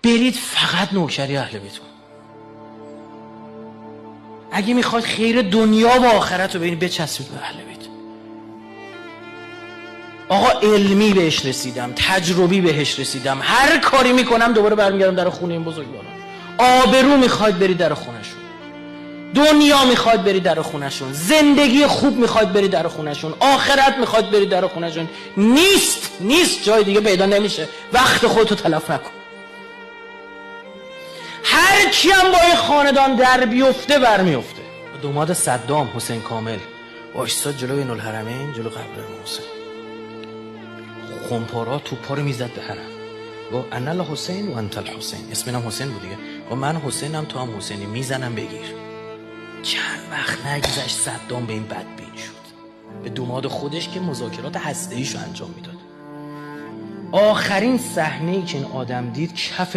برید فقط نوکری اهل بیتون. اگه میخواد خیر دنیا و آخرت رو ببینید بچسبید به اهل بیت. آقا علمی بهش رسیدم، تجربی بهش رسیدم، هر کاری میکنم دوباره برمیگردم در خونه این بزرگواران. آبرو میخواید برید در خونهشون، دنیا میخواد برید در خونهشون، زندگی خوب میخواد برید در خونهشون، آخرت میخواد برید در خونهشون. نیست جای دیگه پیدا نمیشه. وقت خودتو تلف نکن. هر کی هم با این خاندان در بیفته برمیفته. دوماد صدام حسین کامل وایساد جلوی این‌الحرمین، جلو قبر حسین، خمپارا توپا رو میزد به حرم. گفت انا الحسین و انت الحسین. اسمم حسین بود دیگه. و من حسینم تو هم حسینی، میزنم بگیر. چند وقت نگذشت صدام به این بدبین شد، به دوماد خودش که مذاکرات هسته‌ایشو انجام میداد. آخرین صحنه‌ای که این آدم دید کف